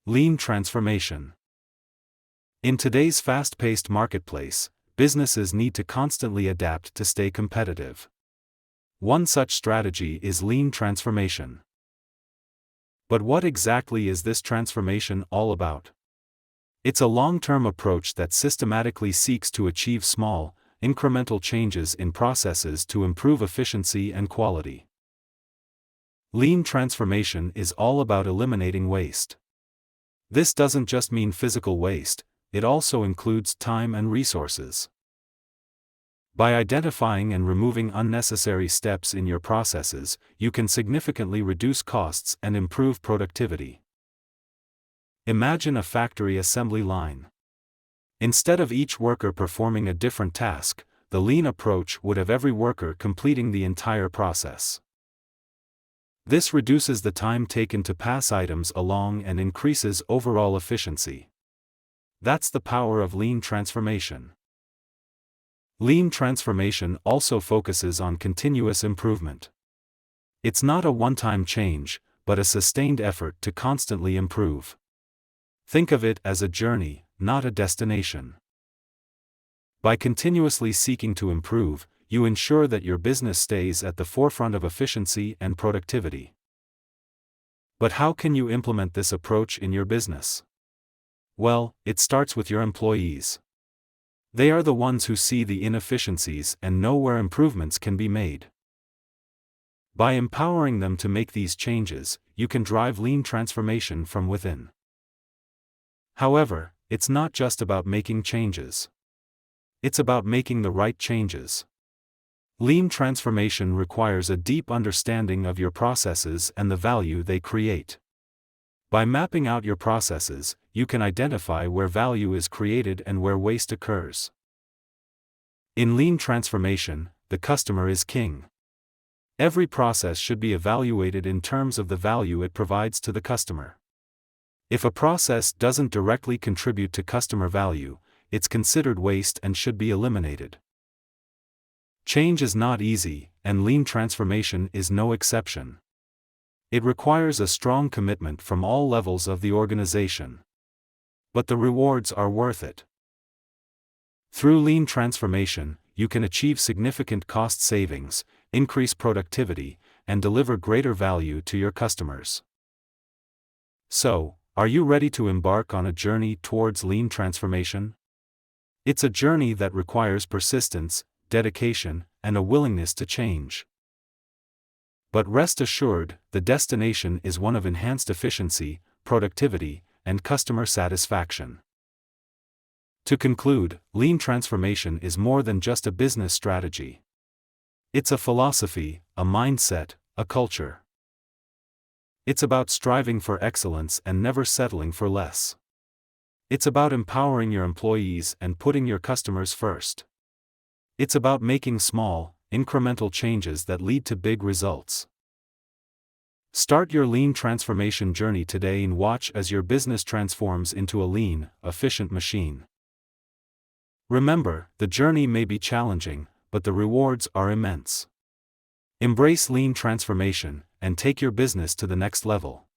Lean transformation. In today's fast-paced marketplace, businesses need to constantly adapt to stay competitive. One such strategy is lean transformation. But what exactly is this transformation all about? It's a long-term approach that systematically seeks to achieve small, incremental changes in processes to improve efficiency and quality. Lean transformation is all about eliminating waste. This doesn't just mean physical waste, it also includes time and resources. By identifying and removing unnecessary steps in your processes, you can significantly reduce costs and improve productivity. Imagine a factory assembly line. Instead of each worker performing a different task, the lean approach would have every worker completing the entire process. This reduces the time taken to pass items along and increases overall efficiency. That's the power of lean transformation. Lean transformation also focuses on continuous improvement. It's not a one-time change, but a sustained effort to constantly improve. Think of it as a journey, not a destination. By continuously seeking to improve, you ensure that your business stays at the forefront of efficiency and productivity. But how can you implement this approach in your business? Well, it starts with your employees. They are the ones who see the inefficiencies and know where improvements can be made. By empowering them to make these changes, you can drive lean transformation from within. However, it's not just about making changes. It's about making the right changes. Lean transformation requires a deep understanding of your processes and the value they create. By mapping out your processes, you can identify where value is created and where waste occurs. In lean transformation, the customer is king. Every process should be evaluated in terms of the value it provides to the customer. If a process doesn't directly contribute to customer value, it's considered waste and should be eliminated. Change is not easy, and lean transformation is no exception. It requires a strong commitment from all levels of the organization. But the rewards are worth it. Through lean transformation, you can achieve significant cost savings, increase productivity, and deliver greater value to your customers. So, are you ready to embark on a journey towards lean transformation? It's a journey that requires persistence, dedication, and a willingness to change. But rest assured, the destination is one of enhanced efficiency, productivity, and customer satisfaction. To conclude, lean transformation is more than just a business strategy. It's a philosophy, a mindset, a culture. It's about striving for excellence and never settling for less. It's about empowering your employees and putting your customers first. It's about making small, incremental changes that lead to big results. Start your lean transformation journey today and watch as your business transforms into a lean, efficient machine. Remember, the journey may be challenging, but the rewards are immense. Embrace lean transformation, and take your business to the next level.